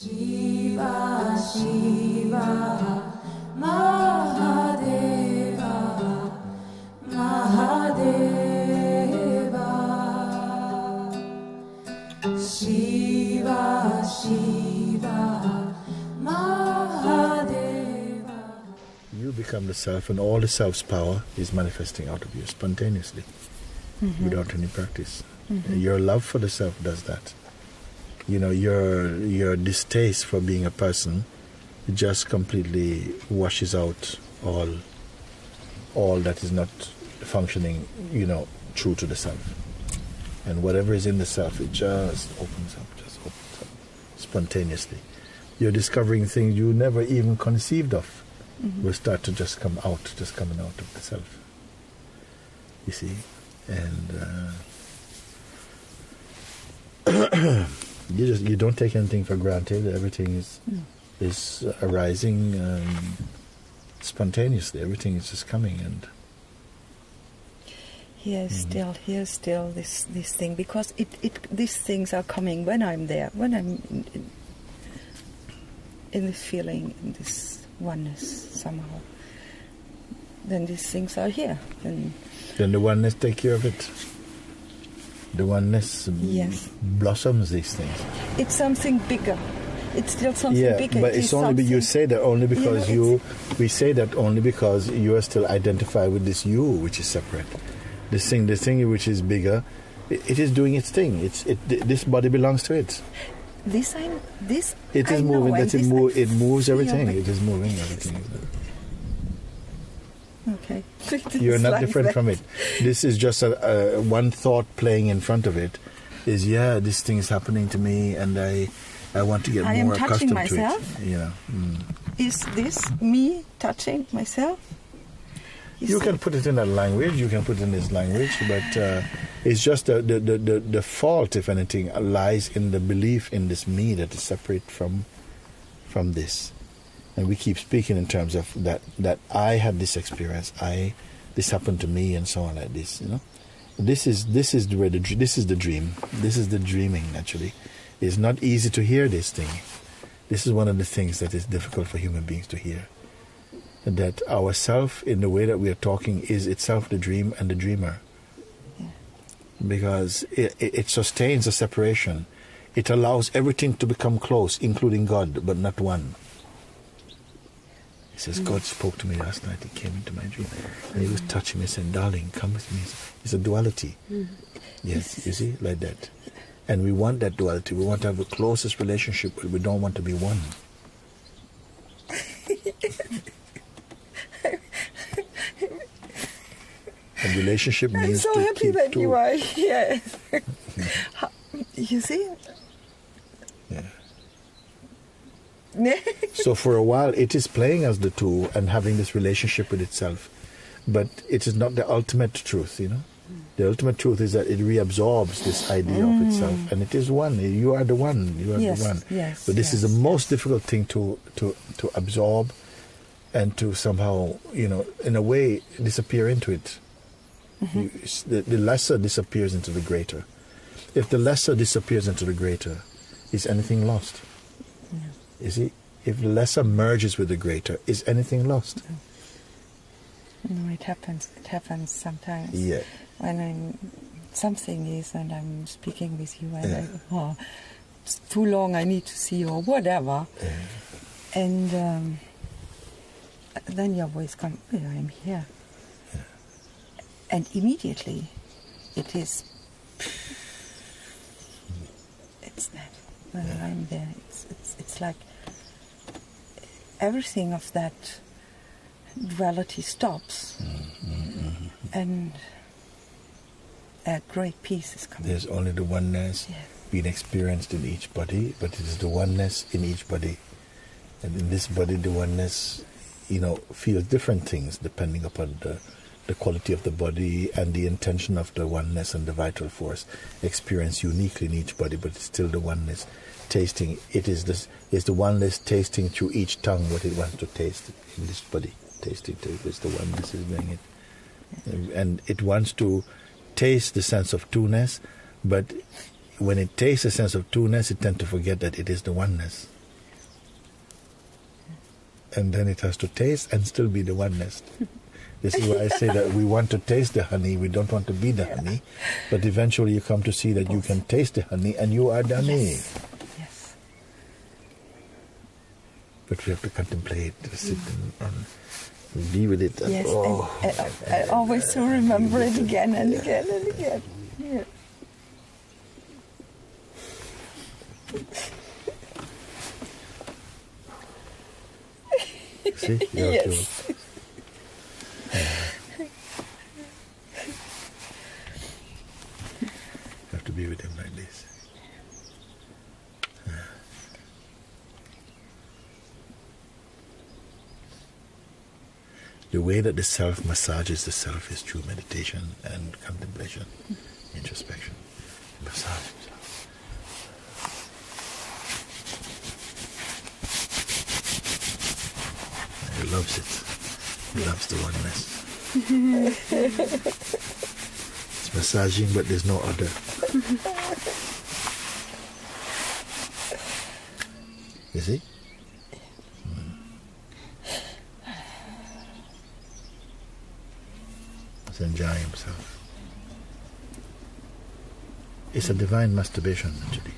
Shiva, Shiva, Mahadeva, Mahadeva. Shiva, Shiva, Mahadeva. You become the self, and all the self's power is manifesting out of you spontaneously, without any practice. Your love for the self does that. You know, your distaste for being a person just completely washes out all that is not functioning, you know, true to the self. And whatever is in the self, it just opens up spontaneously. You're discovering things you never even conceived of will start to just come out, just coming out of the self. You see? And you don't take anything for granted. Everything is arising spontaneously. Everything is just coming, and here's still this thing, because these things are coming when I'm there, when I'm in this feeling, in this oneness somehow. Then these things are here. Then the oneness take care of it. The oneness blossoms these things. It's something bigger. It's still something bigger. Yeah, but it's only you say that only because we say that only because you are still identified with this you, which is separate. The thing which is bigger, it is doing its thing. This body belongs to it. It is moving. It moves everything. It is moving everything. Okay. You're not different from it. This is just a one thought playing in front of it. Is this thing is happening to me, and I want to get more accustomed to it. Yeah. Is this me touching myself? You can put it in that language. You can put it in this language, but it's just the fault, if anything, lies in the belief in this me that is separate from this. And we keep speaking in terms of that I had this experience, this happened to me, and so on like this. You know, this is the dream. This is the dreaming. Actually, it's not easy to hear this thing. This is one of the things that is difficult for human beings to hear. That ourself, in the way that we are talking, is itself the dream and the dreamer. Yeah. Because it sustains a separation. It allows everything to become close, including God, but not one. He says, God spoke to me last night. He came into my dream. And he was touching me and said, darling, come with me. It's a duality. Yes, you see, like that. And we want that duality. We want to have the closest relationship, but we don't want to be one. And relationship means I'm so happy that two. You are here. You see? Yeah. So for a while it is playing as the two and having this relationship with itself, but it is not the ultimate truth, you know. The ultimate truth is that it reabsorbs this idea of itself, and it is one. You are the one. You are the one. Yes, but this is the most difficult thing to absorb and to somehow, you know, in a way disappear into it. The lesser disappears into the greater. If the lesser disappears into the greater, is anything lost? No. You see, if the lesser merges with the greater, is anything lost? No, it happens. It happens sometimes. Yeah. When something is, and I'm speaking with you, and it's too long, I need to see you, or whatever. Yeah. And then your voice comes, oh, I'm here. Yeah. And immediately it is, it's that. When I'm there, it's like everything of that duality stops, and a great peace is coming. There's only the oneness being experienced in each body, but it is the oneness in each body. And in this body, the oneness, you know, feels different things depending upon the quality of the body and the intention of the oneness and the vital force experienced uniquely in each body, but it's still the oneness tasting. It is the oneness tasting through each tongue what it wants to taste in this body. Tasting to it. It's the oneness is doing it. And it wants to taste the sense of two-ness, but when it tastes the sense of two-ness, it tends to forget that it is the oneness. and then it has to taste and still be the oneness. This is why I say that we want to taste the honey, we don't want to be the honey, but eventually you come to see that you can taste the honey and you are the honey. Yes. But we have to contemplate, sit and be with it. And, Yes, and I always to remember it again and again and again. Yeah. See? You have to, Yes. you have to be with him like this. The way that the self massages the self is through meditation and contemplation, introspection. Massage himself. He loves it. He loves the oneness. It's massaging, but there's no other. You see? He's enjoying himself. It's a divine masturbation, actually.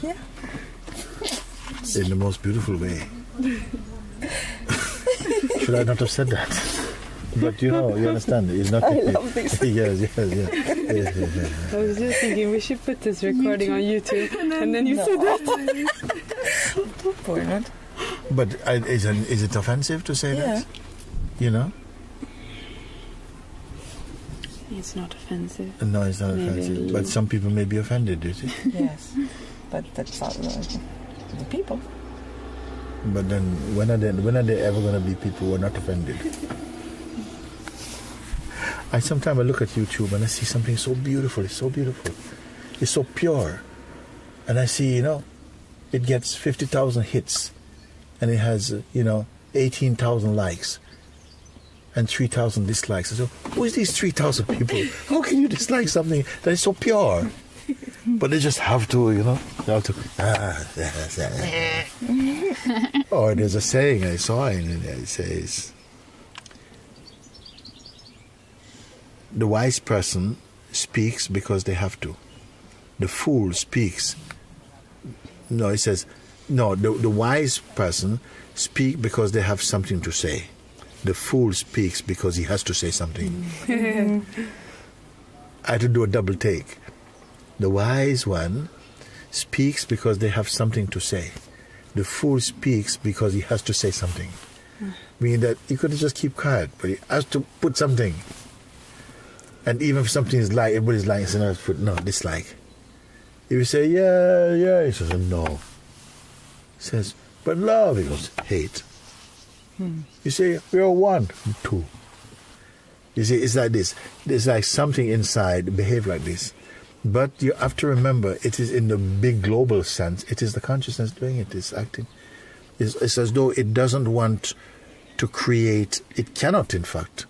Yeah. In the most beautiful way. Should I not have said that? But you understand. It's not. I love this. Yes. I was just thinking we should put this recording on YouTube, and then you said that. Why not? But is it offensive to say that? You know? It's not offensive. No, it's not Maybe. offensive. But some people may be offended, you see. Yes. But that's not the people. But then, when are they ever going to be people who are not offended? Sometimes I look at YouTube and I see something so beautiful. It's so beautiful. It's so pure. And I see, it gets 50,000 hits. And it has, 18,000 likes. And 3,000 dislikes. So, who is these 3,000 people? How can you dislike something that is so pure? But they just have to, they have to. Or there's a saying I saw in there. It says, the wise person speaks because they have to. The fool speaks. No, it says, no, the wise person speaks because they have something to say. The fool speaks because he has to say something. I had to do a double take. The wise one speaks because they have something to say. The fool speaks because he has to say something. Meaning that he couldn't just keep quiet, but he has to put something. And even if something is like, everybody's lying, so no, dislike. If you say, yeah, he says, no. He says, but love, he goes, hate. You say, we're one, two. You see, it's like this. There's like something inside, behave like this. But you have to remember, it is in the big global sense, it is the consciousness doing it, it's acting. It's as though it doesn't want to create, it cannot in fact,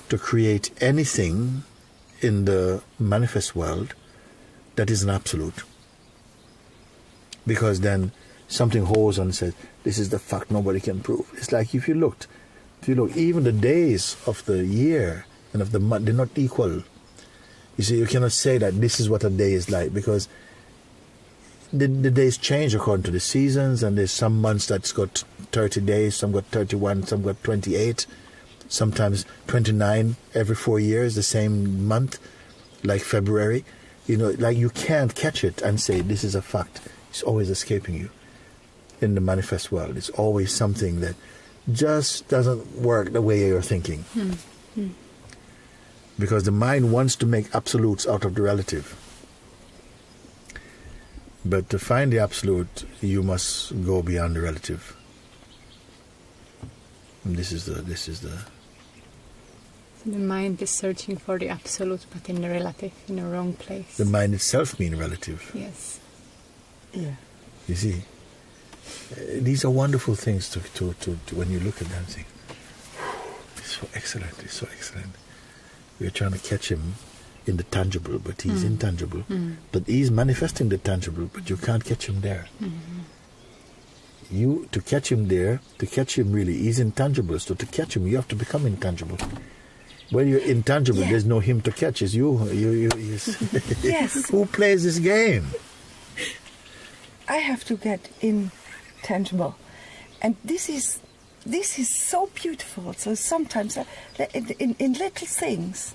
to create anything in the manifest world that is an absolute. Because then something holds on and says, this is the fact nobody can prove. It's like if you look, even the days of the year and of the month, they're not equal. You see, you cannot say that this is what a day is like, because the days change according to the seasons, and there's some months that's got 30 days, some got 31, some got 28, sometimes 29 every 4 years, the same month, like February. Like you can't catch it and say this is a fact. It's always escaping you. In the manifest world, it's always something that just doesn't work the way you're thinking. Because the mind wants to make absolutes out of the relative. But to find the absolute, you must go beyond the relative. And this is the. So the mind is searching for the absolute, but in the relative, in the wrong place. The mind itself means relative. Yes. Yeah. You see, these are wonderful things to when you look at them and think, it's so excellent, it's so excellent. We're trying to catch him in the tangible, but he's intangible. But he's manifesting the tangible, but you can't catch him there. to catch him there, to catch him really, he's intangible. So to catch him, you have to become intangible. When you're intangible, there's no him to catch. It's you. Yes. Who plays this game? I have to get intangible. And this is so beautiful. So sometimes in little things,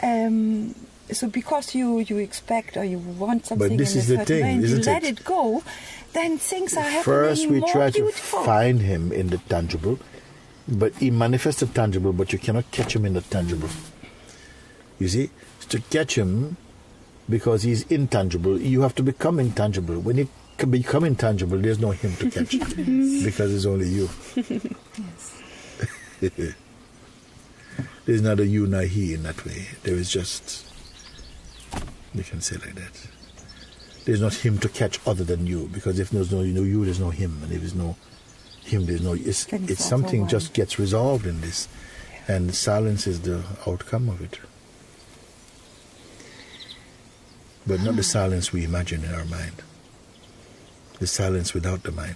so because you expect or you want something, but this is the thing, and isn't you let it go, then things are happening First, we more try beautiful. to find him in the tangible, but he manifests the tangible, but you cannot catch him in the tangible. You see, to catch him, because he's intangible, you have to become intangible. When you become intangible, there's no him to catch, because it's only you. Yes. There's neither you nor he in that way. There is just, you can say like that. There's not him to catch other than you, because if there's no you, there's no him, and if there's no him, there's no. It's something just gets resolved in this, and silence is the outcome of it. But not the silence we imagine in our mind. The silence without the mind.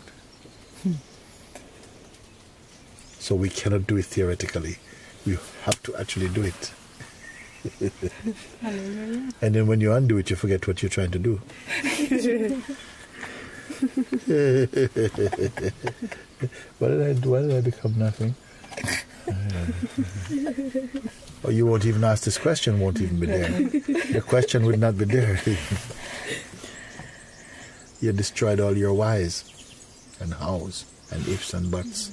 So we cannot do it theoretically. We have to actually do it. And then when you undo it, you forget what you're trying to do. What did I do? Why did I become nothing? Or you won't even ask this question, won't even be there. The question would not be there. You destroyed all your whys and hows and ifs and buts,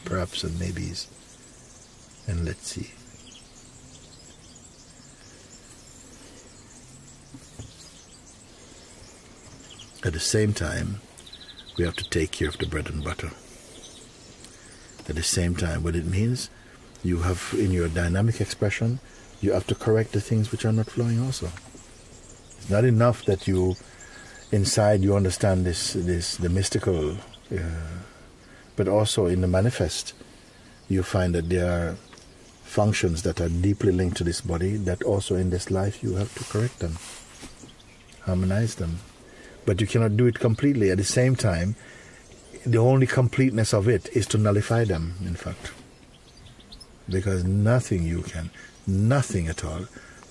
perhaps and maybes. And let's see. At the same time, we have to take care of the bread and butter. At the same time, what it means, you have in your dynamic expression, you have to correct the things which are not flowing also. It's not enough that you, inside you understand the mystical, but also in the manifest, you find that there are functions that are deeply linked to this body that also in this life you have to correct them, harmonize them. But you cannot do it completely. At the same time, the only completeness of it is to nullify them, in fact. Because nothing at all,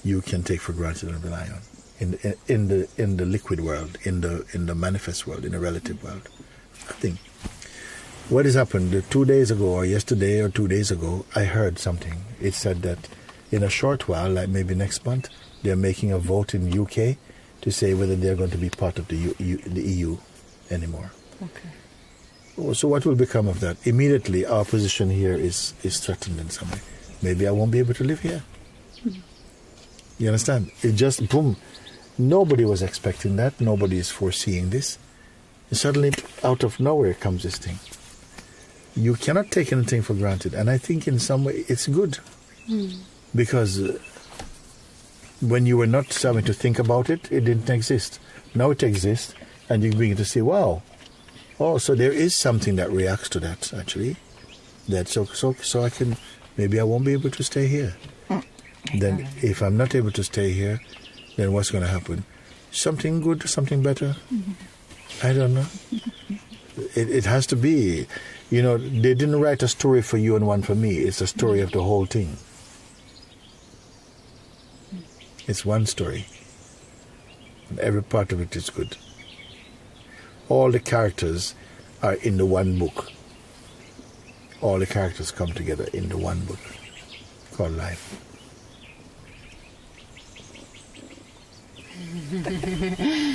you can take for granted and rely on. In the liquid world, in the manifest world, in the relative world. Nothing. What has happened 2 days ago, or yesterday, or 2 days ago, I heard something. It said that in a short while, like maybe next month, they're making a vote in UK to say whether they're going to be part of the EU anymore. Okay. So what will become of that? Immediately, our position here is threatened in some way. Maybe I won't be able to live here. You understand? It just, boom. Nobody was expecting that. Nobody is foreseeing this. And suddenly, out of nowhere comes this thing. You cannot take anything for granted. And I think in some way it's good. Because when you were not starting to think about it, it didn't exist. Now it exists, and you begin to say, wow. Oh, so there is something that reacts to that, actually. That so I can, maybe I won't be able to stay here. Then if I'm not able to stay here, then what's going to happen? Something good, something better? I don't know. It has to be. You know, they didn't write a story for you and one for me. It's a story of the whole thing. It's one story. And every part of it is good. All the characters are in the one book. All the characters come together in the one book called life.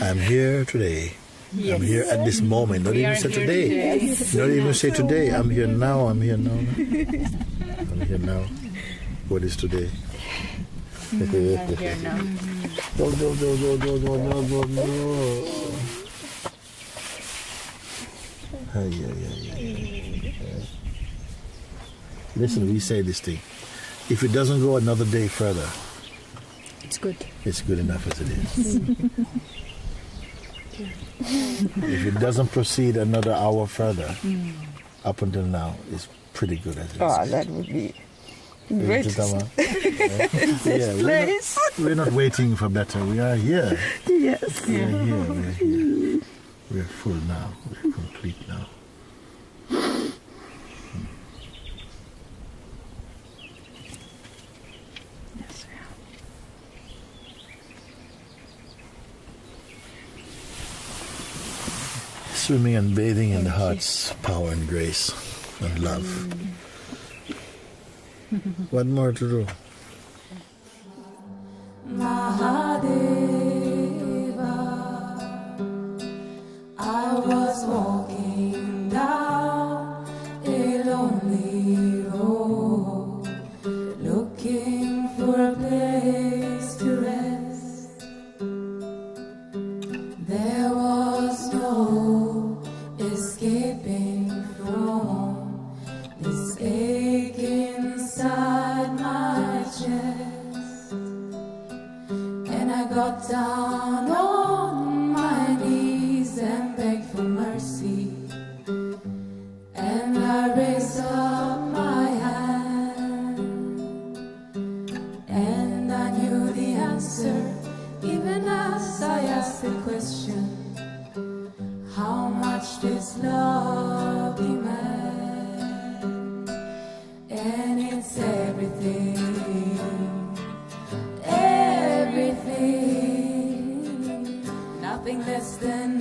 I'm here today. Yes. I'm here at this moment. Not even say today. Yes. Not even say today. I'm here now. I'm here now. I'm here now. What is today? I'm here now. Listen, we say this thing. If it doesn't go another day further, it's good. It's good enough as it is. If it doesn't proceed another hour further, up until now, it's pretty good as it is. Oh, that would be great. We're not waiting for better. We are here. Yes. We are here. We're full now. We're complete now. swimming and bathing in the heart's power and grace and love. What more to do? I was walking down a lonely road, looking for a place to rest. There was no escaping from this ache inside my chest, and I got down on my knees and begged for mercy, and I raised up my hand, and I knew the answer even as I asked the question, how much this love demands. And it's everything, everything, nothing less than